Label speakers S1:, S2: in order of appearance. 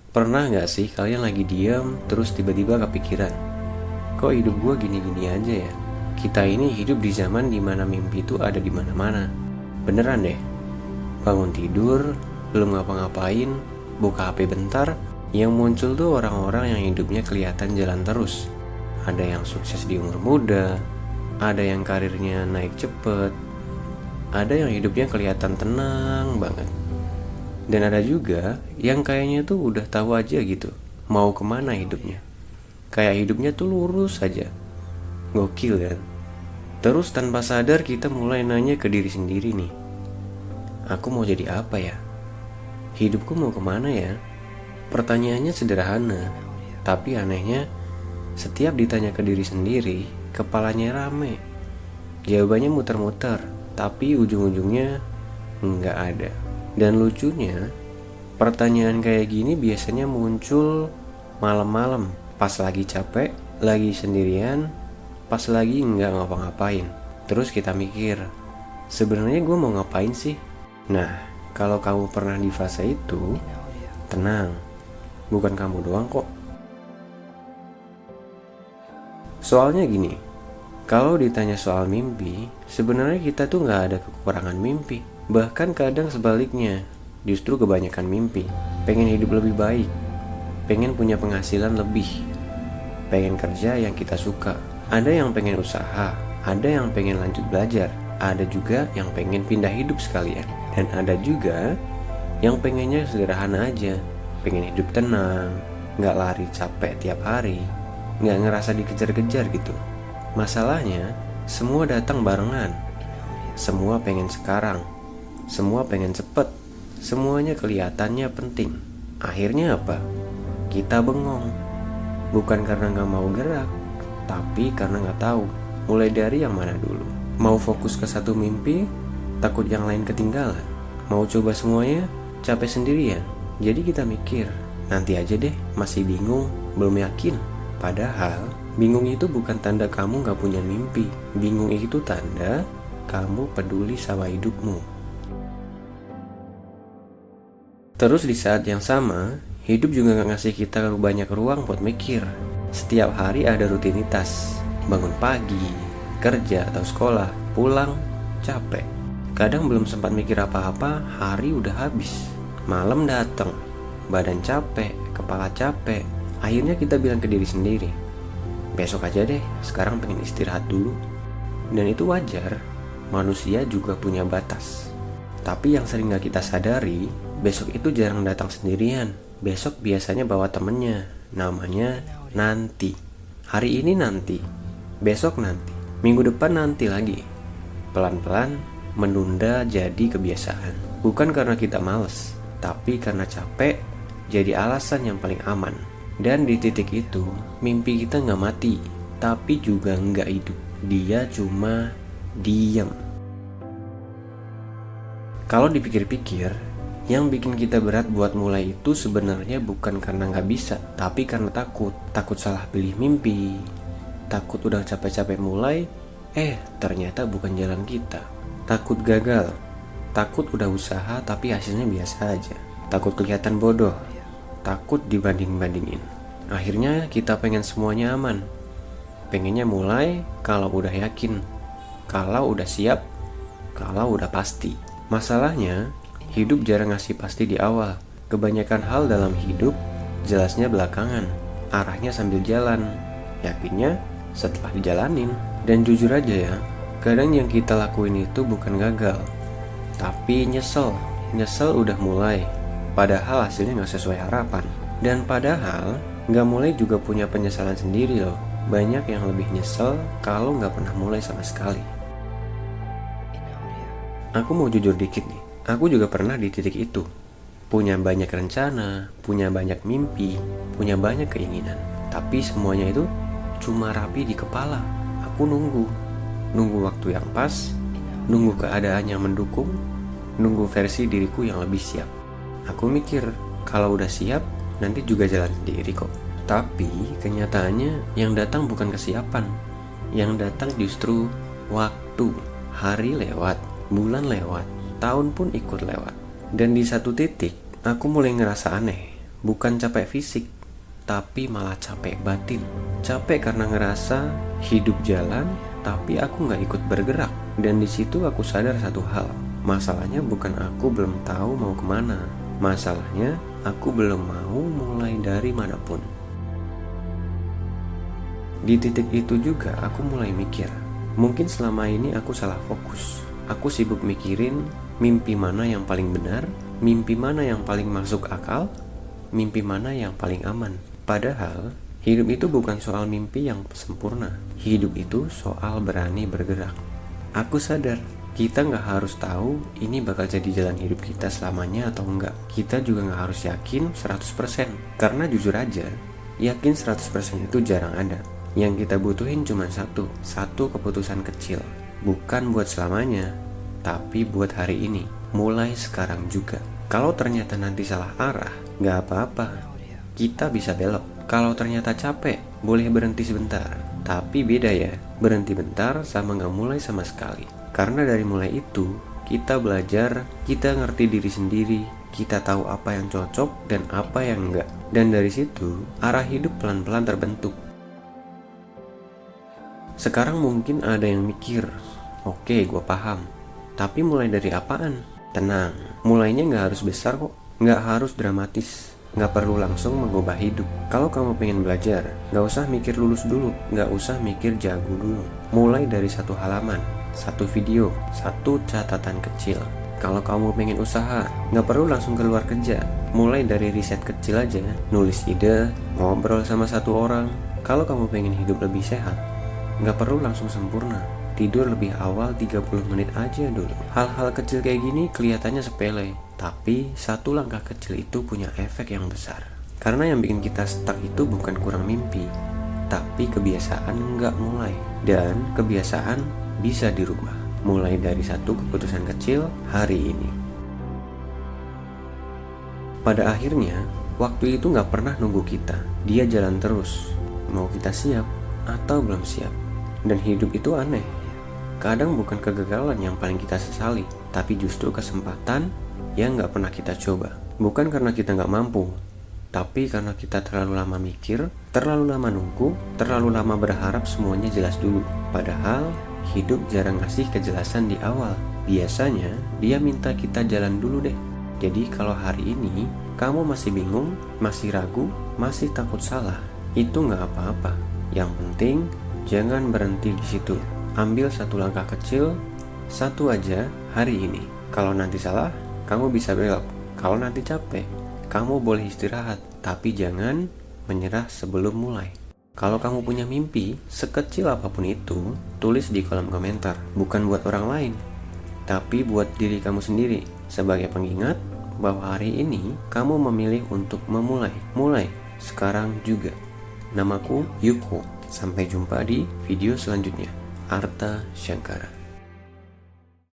S1: Pernah gak sih kalian lagi diam terus tiba-tiba kepikiran, kok hidup gue gini-gini aja ya? Kita ini hidup di zaman dimana mimpi itu ada di mana-mana. Beneran deh, bangun tidur, belum ngapa-ngapain, buka HP bentar, yang muncul tuh orang-orang yang hidupnya kelihatan jalan terus. Ada yang sukses di umur muda, ada yang karirnya naik cepet, ada yang hidupnya kelihatan tenang banget. Dan ada juga yang kayaknya tuh udah tahu aja gitu mau kemana hidupnya. Kayak hidupnya tuh lurus saja. Gokil kan? Terus tanpa sadar kita mulai nanya ke diri sendiri nih, aku mau jadi apa ya? Hidupku mau kemana ya? Pertanyaannya sederhana, tapi anehnya setiap ditanya ke diri sendiri, kepalanya rame. Jawabannya muter-muter, tapi ujung-ujungnya nggak ada. Dan lucunya, pertanyaan kayak gini biasanya muncul malam-malam, pas lagi capek, lagi sendirian, pas lagi nggak ngapa-ngapain. Terus kita mikir, sebenarnya gue mau ngapain sih? Nah, kalau kamu pernah di fase itu, tenang, bukan kamu doang kok. Soalnya gini, kalau ditanya soal mimpi, sebenarnya kita tuh nggak ada kekurangan mimpi. Bahkan kadang sebaliknya, justru kebanyakan mimpi. Pengen hidup lebih baik, pengen punya penghasilan lebih, pengen kerja yang kita suka. Ada yang pengen usaha, ada yang pengen lanjut belajar, ada juga yang pengen pindah hidup sekalian. Dan ada juga yang pengennya sederhana aja, pengen hidup tenang, nggak lari capek tiap hari, nggak ngerasa dikejar-kejar gitu. Masalahnya, semua datang barengan. Semua pengen sekarang, semua pengen cepet, semuanya kelihatannya penting. Akhirnya apa? Kita bengong. Bukan karena gak mau gerak, tapi karena gak tahu mulai dari yang mana dulu. Mau fokus ke satu mimpi, takut yang lain ketinggalan. Mau coba semuanya, capek sendirian. Jadi kita mikir, nanti aja deh, masih bingung, belum yakin. Padahal, bingung itu bukan tanda kamu gak punya mimpi. Bingung itu tanda kamu peduli sama hidupmu. Terus di saat yang sama, hidup juga gak ngasih kita banyak ruang buat mikir. Setiap hari ada rutinitas, bangun pagi, kerja atau sekolah, pulang, capek. Kadang belum sempat mikir apa-apa, hari udah habis. Malam datang, badan capek, kepala capek. Akhirnya kita bilang ke diri sendiri, besok aja deh, sekarang pengen istirahat dulu. Dan itu wajar, manusia juga punya batas. Tapi yang sering gak kita sadari, besok itu jarang datang sendirian. Besok biasanya bawa temennya, namanya nanti. Hari ini nanti, besok nanti, minggu depan nanti lagi. Pelan-pelan menunda jadi kebiasaan. Bukan karena kita males, tapi karena capek jadi alasan yang paling aman. Dan di titik itu, mimpi kita gak mati, tapi juga gak hidup. Dia cuma diam. Kalau dipikir-pikir, yang bikin kita berat buat mulai itu sebenarnya bukan karena gak bisa, tapi karena takut. Takut salah pilih mimpi, takut udah capek-capek mulai, ternyata bukan jalan kita. Takut gagal, takut udah usaha tapi hasilnya biasa aja. Takut kelihatan bodoh, takut dibanding-bandingin. Akhirnya kita pengen semuanya aman. Pengennya mulai kalau udah yakin, kalau udah siap, kalau udah pasti. Masalahnya, hidup jarang ngasih pasti di awal. Kebanyakan hal dalam hidup jelasnya belakangan, arahnya sambil jalan, yakinnya setelah dijalanin. Dan jujur aja ya, kadang yang kita lakuin itu bukan gagal, tapi nyesel. Nyesel udah mulai, padahal hasilnya gak sesuai harapan. Dan padahal gak mulai juga punya penyesalan sendiri loh. Banyak yang lebih nyesel kalau gak pernah mulai sama sekali. Aku mau jujur dikit nih, aku juga pernah di titik itu. Punya banyak rencana, punya banyak mimpi, punya banyak keinginan. Tapi semuanya itu cuma rapi di kepala. Aku nunggu waktu yang pas, nunggu keadaan yang mendukung, nunggu versi diriku yang lebih siap. Aku mikir, kalau udah siap, nanti juga jalan sendiri kok. Tapi kenyataannya yang datang bukan kesiapan. Yang datang justru waktu. Hari lewat, bulan lewat, tahun pun ikut lewat. Dan di satu titik, aku mulai ngerasa aneh. Bukan capek fisik, tapi malah capek batin. Capek karena ngerasa hidup jalan, tapi aku nggak ikut bergerak. Dan di situ aku sadar satu hal. Masalahnya bukan aku belum tahu mau kemana. Masalahnya aku belum mau mulai dari manapun. Di titik itu juga aku mulai mikir, mungkin selama ini aku salah fokus. Aku sibuk mikirin mimpi mana yang paling benar, mimpi mana yang paling masuk akal, mimpi mana yang paling aman. Padahal hidup itu bukan soal mimpi yang sempurna. Hidup itu soal berani bergerak. Aku sadar kita nggak harus tahu ini bakal jadi jalan hidup kita selamanya atau enggak. Kita juga nggak harus yakin 100%. Karena jujur aja, yakin 100% itu jarang ada. Yang kita butuhin cuma satu keputusan kecil. Bukan buat selamanya, tapi buat hari ini. Mulai sekarang juga. Kalau ternyata nanti salah arah, nggak apa-apa. Kita bisa belok. Kalau ternyata capek, boleh berhenti sebentar. Tapi beda ya, berhenti bentar sama nggak mulai sama sekali. Karena dari mulai itu, kita belajar, kita ngerti diri sendiri, kita tahu apa yang cocok dan apa yang enggak. Dan dari situ, arah hidup pelan-pelan terbentuk. Sekarang mungkin ada yang mikir, oke, gue paham. Tapi mulai dari apaan? Tenang, mulainya nggak harus besar kok, nggak harus dramatis, nggak perlu langsung mengubah hidup. Kalau kamu pengen belajar, nggak usah mikir lulus dulu, nggak usah mikir jago dulu. Mulai dari satu halaman, satu video, satu catatan kecil. Kalau kamu pengen usaha, nggak perlu langsung keluar kerja. Mulai dari riset kecil aja, nulis ide, ngobrol sama satu orang. Kalau kamu pengen hidup lebih sehat, nggak perlu langsung sempurna. Tidur lebih awal 30 menit aja dulu. Hal-hal kecil kayak gini kelihatannya sepele, tapi satu langkah kecil itu punya efek yang besar. Karena yang bikin kita stuck itu bukan kurang mimpi, tapi kebiasaan nggak mulai. Dan kebiasaan bisa dirubah, mulai dari satu keputusan kecil hari ini. Pada akhirnya, waktu itu nggak pernah nunggu kita. Dia jalan terus, mau kita siap atau belum siap. Dan hidup itu aneh. Kadang bukan kegagalan yang paling kita sesali, tapi justru kesempatan yang nggak pernah kita coba. Bukan karena kita nggak mampu, tapi karena kita terlalu lama mikir, terlalu lama nunggu, terlalu lama berharap semuanya jelas dulu. Padahal hidup jarang ngasih kejelasan di awal. Biasanya dia minta kita jalan dulu deh. Jadi kalau hari ini kamu masih bingung, masih ragu, masih takut salah, itu nggak apa-apa. Yang penting jangan berhenti di situ. Ambil satu langkah kecil, satu aja hari ini. Kalau nanti salah, kamu bisa belok. Kalau nanti capek, kamu boleh istirahat. Tapi jangan menyerah sebelum mulai. Kalau kamu punya mimpi, sekecil apapun itu, tulis di kolom komentar. Bukan buat orang lain, tapi buat diri kamu sendiri. Sebagai pengingat bahwa hari ini kamu memilih untuk memulai. Mulai sekarang juga. Namaku Yuko. Sampai jumpa di video selanjutnya. Arta Syangkara.